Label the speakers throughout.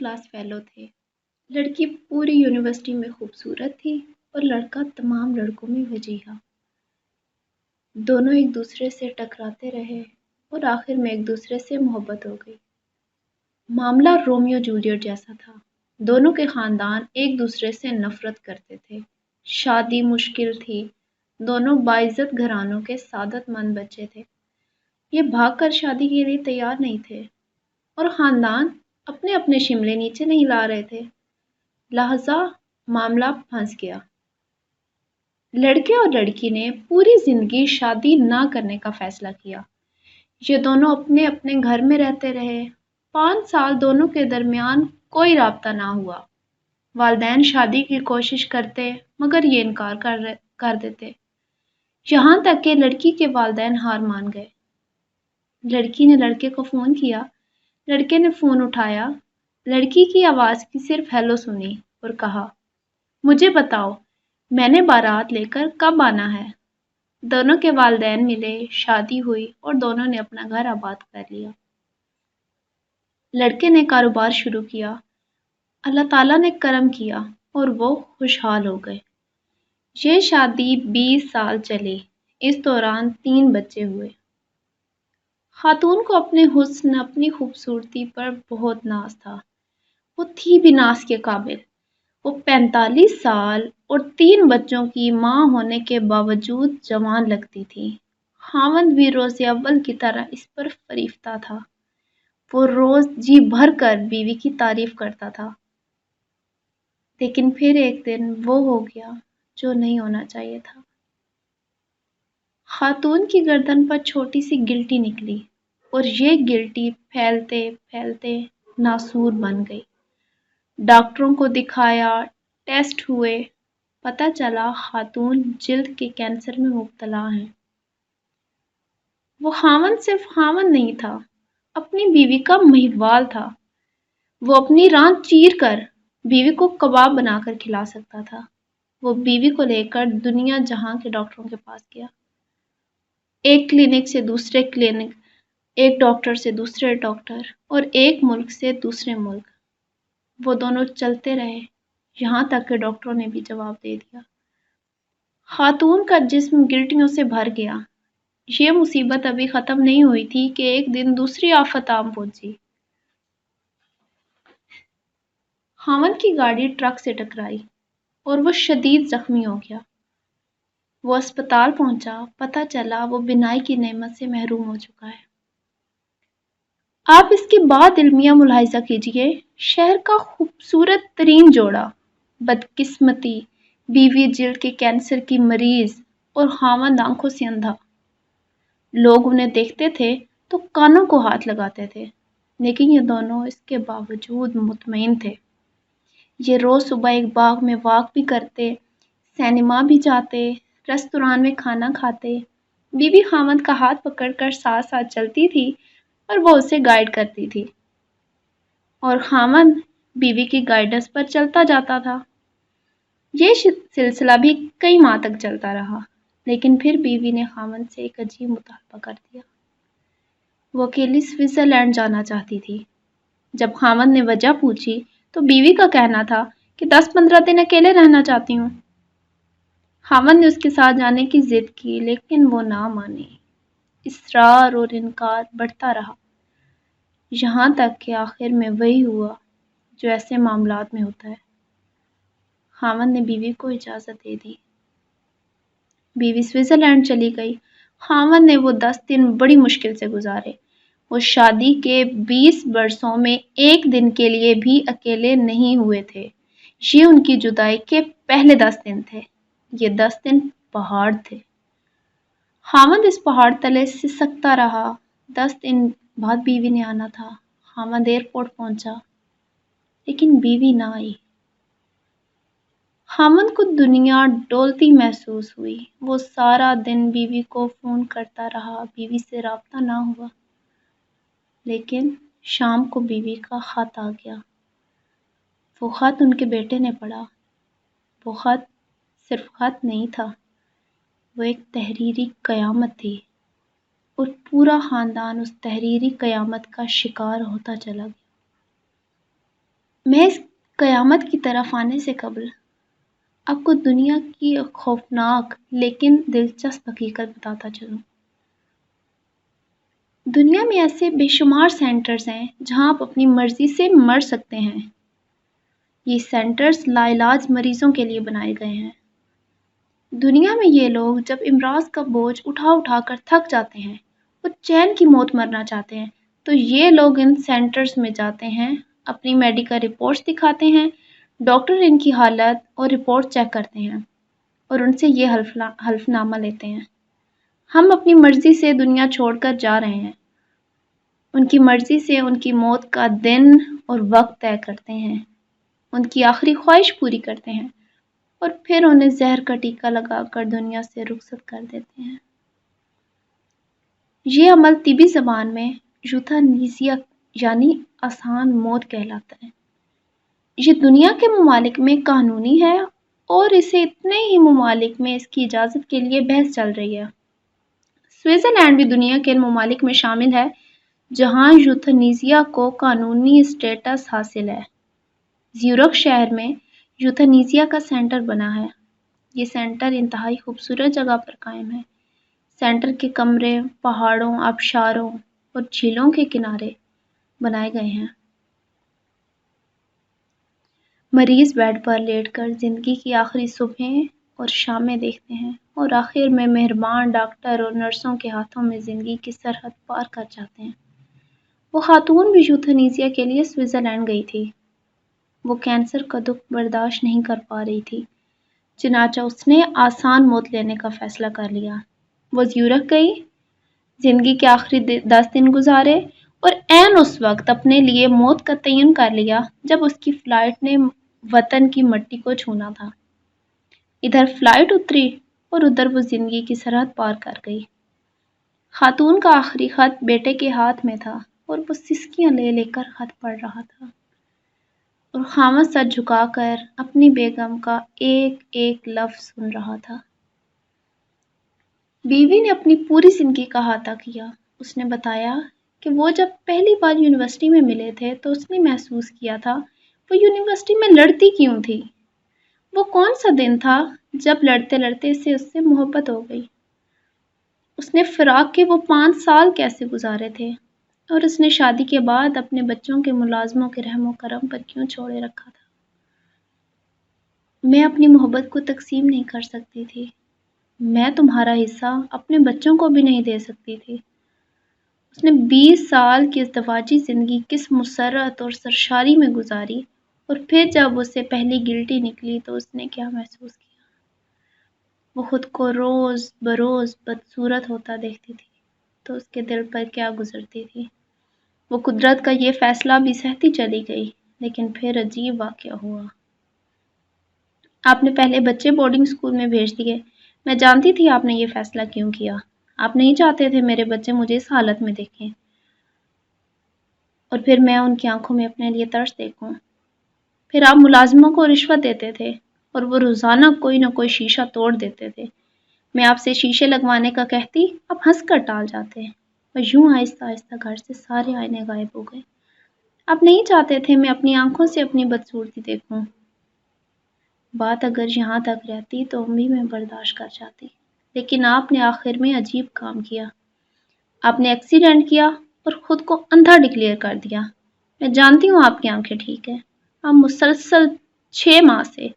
Speaker 1: Class fellow تھے۔ لڑکی پوری یونیورسٹی میں خوبصورت تھی اور لڑکا تمام لڑکوں میں وجیہہ۔ دونوں ایک دوسرے سے ٹکراتے رہے اور آخر میں ایک دوسرے سے محبت ہو گئی۔ معاملہ رومیو جولیٹ جیسا تھا۔ دونوں کے خاندان ایک دوسرے سے نفرت کرتے تھے۔ شادی مشکل تھی۔ دونوں باعزت گھرانوں کے سعادت مند بچے تھے۔ یہ بھاگ کر شادی کے لیے تیار نہیں تھے اور خاندان اپنے اپنے شملے نیچے نہیں لا رہے تھے۔ لہذا معاملہ پھنس گیا۔ لڑکے اور لڑکی نے پوری زندگی شادی نہ کرنے کا فیصلہ کیا۔ یہ دونوں اپنے اپنے گھر میں رہتے رہے۔ 5 سال دونوں کے درمیان کوئی رابطہ نہ ہوا۔ والدین شادی کی کوشش کرتے مگر یہ انکار کر دیتے، یہاں تک کہ لڑکی کے والدین ہار مان گئے۔ لڑکی نے لڑکے کو فون کیا۔ لڑکے نے فون اٹھایا۔ لڑکی کی آواز کی صرف ہیلو سنی اور کہا، مجھے بتاؤ میں نے بارات لے کر کب آنا ہے؟ دونوں کے والدین ملے، شادی ہوئی اور دونوں نے اپنا گھر آباد کر لیا۔ لڑکے نے کاروبار شروع کیا۔ اللہ تعالیٰ نے کرم کیا اور وہ خوشحال ہو گئے۔ یہ شادی 20 سال چلی۔ اس دوران 3 بچے ہوئے۔ خاتون کو اپنے حسن، اپنی خوبصورتی پر بہت ناز تھا۔ وہ تھی بھی ناز کے قابل۔ وہ 45 سال اور 3 بچوں کی ماں ہونے کے باوجود جوان لگتی تھی۔ خاوند بھی روز اول کی طرح اس پر فریفتہ تھا۔ وہ روز جی بھر کر بیوی کی تعریف کرتا تھا۔ لیکن پھر ایک دن وہ ہو گیا جو نہیں ہونا چاہیے تھا۔ خاتون کی گردن پر چھوٹی سی گلٹی نکلی اور یہ گلٹی پھیلتے پھیلتے ناسور بن گئی۔ ڈاکٹروں کو دکھایا، ٹیسٹ ہوئے، پتہ چلا خاتون جلد کے کینسر میں مبتلا ہیں۔ وہ خاوند صرف خاوند نہیں تھا، اپنی بیوی کا مہیوال تھا۔ وہ اپنی ران چیر کر بیوی کو کباب بنا کر کھلا سکتا تھا۔ وہ بیوی کو لے کر دنیا جہاں کے ڈاکٹروں کے پاس گیا۔ ایک کلینک سے دوسرے کلینک، ایک ڈاکٹر سے دوسرے ڈاکٹر اور ایک ملک سے دوسرے ملک۔ وہ دونوں چلتے رہے یہاں تک کہ ڈاکٹروں نے بھی جواب دے دیا۔ خاتون کا جسم گلٹیوں سے بھر گیا۔ یہ مصیبت ابھی ختم نہیں ہوئی تھی کہ ایک دن دوسری آفت عام پہنچی۔ خاوند کی گاڑی ٹرک سے ٹکرائی اور وہ شدید زخمی ہو گیا۔ وہ اسپتال پہنچا، پتہ چلا وہ بینائی کی نعمت سے محروم ہو چکا ہے۔ آپ اس کے بعد علمیہ ملاحظہ کیجئے، شہر کا خوبصورت ترین جوڑا، بدقسمتی، بیوی جلد کے کینسر کی مریض اور خاوند آنکھوں سے اندھا۔ لوگ انہیں دیکھتے تھے تو کانوں کو ہاتھ لگاتے تھے، لیکن یہ دونوں اس کے باوجود مطمئن تھے۔ یہ روز صبح ایک باغ میں واک بھی کرتے، سینما بھی جاتے، ریستوران میں کھانا کھاتے۔ بیوی خاوند کا ہاتھ پکڑ کر ساتھ ساتھ چلتی تھی اور وہ اسے گائیڈ کرتی تھی، اور خاوند بیوی کی گائیڈنس پر چلتا جاتا تھا۔ یہ سلسلہ بھی کئی ماہ تک چلتا رہا، لیکن پھر بیوی نے خاوند سے ایک عجیب مطالبہ کر دیا۔ وہ اکیلی سوئٹزرلینڈ جانا چاہتی تھی۔ جب خاوند نے وجہ پوچھی تو بیوی کا کہنا تھا کہ 10-15 دن اکیلے رہنا چاہتی ہوں۔ خاوند نے اس کے ساتھ جانے کی ضد کی لیکن وہ نہ مانی۔ اصرار اور انکار بڑھتا رہا، یہاں تک کہ آخر میں وہی ہوا جو ایسے معاملات میں ہوتا ہے۔ خاوند نے بیوی کو اجازت دے دی۔ بیوی سوئٹزرلینڈ چلی گئی۔ خاوند نے وہ 10 دن بڑی مشکل سے گزارے۔ وہ شادی کے 20 برسوں میں ایک دن کے لیے بھی اکیلے نہیں ہوئے تھے۔ یہ ان کی جدائی کے پہلے 10 دن تھے۔ یہ 10 دن پہاڑ تھے۔ خاوند اس پہاڑ تلے سسکتا رہا۔ 10 دن بعد بیوی نے آنا تھا۔ خاوند ایئرپورٹ پہنچا لیکن بیوی نہ آئی۔ خاوند کو دنیا ڈولتی محسوس ہوئی۔ وہ سارا دن بیوی کو فون کرتا رہا، بیوی سے رابطہ نہ ہوا۔ لیکن شام کو بیوی کا خط آ گیا۔ وہ خط ان کے بیٹے نے پڑھا۔ وہ خط صرف خط نہیں تھا، وہ ایک تحریری قیامت تھی، اور پورا خاندان اس تحریری قیامت کا شکار ہوتا چلا گیا۔ میں اس قیامت کی طرف آنے سے قبل آپ کو دنیا کی ایک خوفناک لیکن دلچسپ حقیقت بتاتا چلوں۔ دنیا میں ایسے بے شمار سینٹرز ہیں جہاں آپ اپنی مرضی سے مر سکتے ہیں۔ یہ سینٹرز لاعلاج مریضوں کے لیے بنائے گئے ہیں۔ دنیا میں یہ لوگ جب امراض کا بوجھ اٹھا کر تھک جاتے ہیں اور چین کی موت مرنا چاہتے ہیں تو یہ لوگ ان سینٹرز میں جاتے ہیں، اپنی میڈیکل رپورٹس دکھاتے ہیں، ڈاکٹر ان کی حالت اور رپورٹ چیک کرتے ہیں اور ان سے یہ حلف نامہ لیتے ہیں، ہم اپنی مرضی سے دنیا چھوڑ کر جا رہے ہیں۔ ان کی مرضی سے ان کی موت کا دن اور وقت طے کرتے ہیں، ان کی آخری خواہش پوری کرتے ہیں اور پھر انہیں زہر کا ٹیکہ لگا کر دنیا سے رخصت کر دیتے ہیں۔ یہ عمل طبی زبان میں یوتھانیسیا یعنی آسان موت کہلاتا ہے۔ یہ دنیا کے ممالک میں قانونی ہے اور اسے اتنے ہی ممالک میں اس کی اجازت کے لیے بحث چل رہی ہے۔ سوئٹزرلینڈ بھی دنیا کے ان ممالک میں شامل ہے جہاں یوتھانیسیا کو قانونی اسٹیٹس حاصل ہے۔ زیورخ شہر میں یوتھانیسیا کا سینٹر بنا ہے۔ یہ سینٹر انتہائی خوبصورت جگہ پر قائم ہے۔ سینٹر کے کمرے پہاڑوں، آبشاروں اور جھیلوں کے کنارے بنائے گئے ہیں۔ مریض بیڈ پر لیٹ کر زندگی کی آخری صبحیں اور شامیں دیکھتے ہیں اور آخر میں مہربان ڈاکٹر اور نرسوں کے ہاتھوں میں زندگی کی سرحد پار کر جاتے ہیں۔ وہ خاتون بھی یوتھانیسیا کے لیے سوئٹزرلینڈ گئی تھی۔ وہ کینسر کا دکھ برداشت نہیں کر پا رہی تھی، چنانچہ اس نے آسان موت لینے کا فیصلہ کر لیا۔ وہ زیورخ گئی، زندگی کے آخری 10 دن گزارے اور عین اس وقت اپنے لیے موت کا تعین کر لیا جب اس کی فلائٹ نے وطن کی مٹی کو چھونا تھا۔ ادھر فلائٹ اتری اور ادھر وہ زندگی کی سرحد پار کر گئی۔ خاتون کا آخری خط بیٹے کے ہاتھ میں تھا اور وہ سسکیاں لے لے کر خط پڑھ رہا تھا اور خاموش سر جھکا کر اپنی بیگم کا ایک ایک لفظ سن رہا تھا۔ بیوی نے اپنی پوری زندگی کا احاطہ کیا۔ اس نے بتایا کہ وہ جب پہلی بار یونیورسٹی میں ملے تھے تو اس نے محسوس کیا تھا وہ یونیورسٹی میں لڑتی کیوں تھی۔ وہ کون سا دن تھا جب لڑتے لڑتے اس سے محبت ہو گئی۔ اس نے فراق کے وہ 5 سال کیسے گزارے تھے اور اس نے شادی کے بعد اپنے بچوں کے ملازموں کے رحم و کرم پر کیوں چھوڑے رکھا تھا۔ میں اپنی محبت کو تقسیم نہیں کر سکتی تھی۔ میں تمہارا حصہ اپنے بچوں کو بھی نہیں دے سکتی تھی۔ اس نے 20 سال کی ازدواجی زندگی کس مسرت اور سرشاری میں گزاری اور پھر جب اسے پہلی گلٹی نکلی تو اس نے کیا محسوس کیا۔ وہ خود کو روز بروز بدصورت ہوتا دیکھتی تھی تو اس کے دل پر کیا گزرتی تھی۔ وہ قدرت کا یہ فیصلہ بھی سہتی چلی گئی، لیکن پھر عجیب واقعہ ہوا۔ آپ نے پہلے بچے بورڈنگ اسکول میں بھیج دیے۔ میں جانتی تھی آپ نے یہ فیصلہ کیوں کیا۔ آپ نہیں چاہتے تھے میرے بچے مجھے اس حالت میں دیکھیں اور پھر میں ان کی آنکھوں میں اپنے لیے ترس دیکھوں۔ پھر آپ ملازموں کو رشوت دیتے تھے اور وہ روزانہ کوئی نہ کوئی شیشہ توڑ دیتے تھے۔ میں آپ سے شیشے لگوانے کا کہتی، آپ ہنس کر ٹال جاتے اور یوں آہستہ آہستہ گھر سے سارے آئینے غائب ہو گئے۔ آپ نہیں چاہتے تھے میں اپنی آنکھوں سے اپنی بدصورتی دیکھوں۔ بات اگر یہاں تک رہتی تو بھی میں برداشت کر جاتی، لیکن آپ نے آخر میں عجیب کام کیا۔ آپ نے ایکسیڈنٹ کیا اور خود کو اندھا ڈکلیئر کر دیا۔ میں جانتی ہوں آپ کی آنکھیں ٹھیک ہیں۔ آپ مسلسل 6 ماہ سے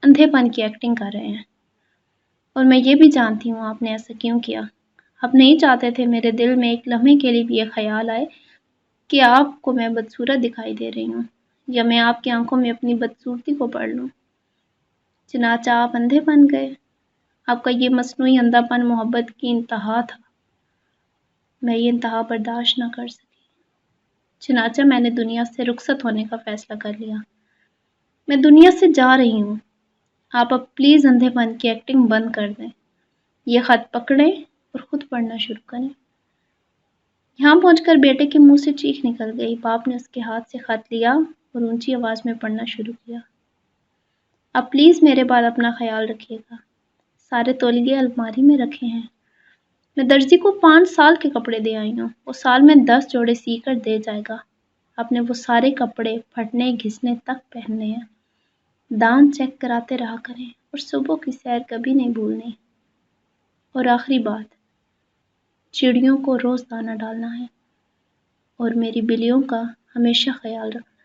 Speaker 1: اندھے پن کی ایکٹنگ کر رہے ہیں اور میں یہ بھی جانتی ہوں آپ نے ایسا کیوں کیا۔ آپ نہیں چاہتے تھے میرے دل میں ایک لمحے کے لیے بھی یہ خیال آئے کہ آپ کو میں بدصورت دکھائی دے رہی ہوں یا میں آپ کی آنکھوں میں اپنی بدصورتی کو پڑھ لوں۔ چنانچہ آپ اندھے بن گئے۔ آپ کا یہ مصنوعی اندھا پن محبت کی انتہا تھا۔ میں یہ انتہا برداشت نہ کر سکی، چنانچہ میں نے دنیا سے رخصت ہونے کا فیصلہ کر لیا۔ میں دنیا سے جا رہی ہوں۔ آپ اب پلیز اندھے پن کی ایکٹنگ بند کر دیں۔ یہ خط پکڑیں اور خود پڑھنا شروع کریں۔ یہاں پہنچ کر بیٹے کے منہ سے چیخ نکل گئی۔ باپ نے اس کے ہاتھ سے خط لیا اور اونچی آواز میں پڑھنا شروع کیا۔ اب پلیز میرے بعد اپنا خیال رکھیے گا۔ سارے تولیے الماری میں رکھے ہیں۔ میں درزی کو 5 سال کے کپڑے دے آئی ہوں۔ وہ سال میں 10 جوڑے سی کر دے جائے گا۔ اپنے وہ سارے کپڑے پھٹنے گھسنے تک پہننے ہیں، دانت چیک کراتے رہا کریں اور صبح کی سیر کبھی نہیں بھولنی۔ اور آخری بات، چڑیوں کو روز دانہ ڈالنا ہے اور میری بلیوں کا ہمیشہ خیال رکھنا۔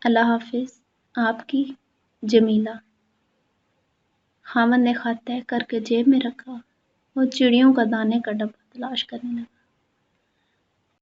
Speaker 1: اللہ حافظ، آپ کی جمیلہ۔ خاوند نے خط طے کر کے جیب میں رکھا اور چڑیوں کا دانے کا ڈبہ تلاش کرنے لگا۔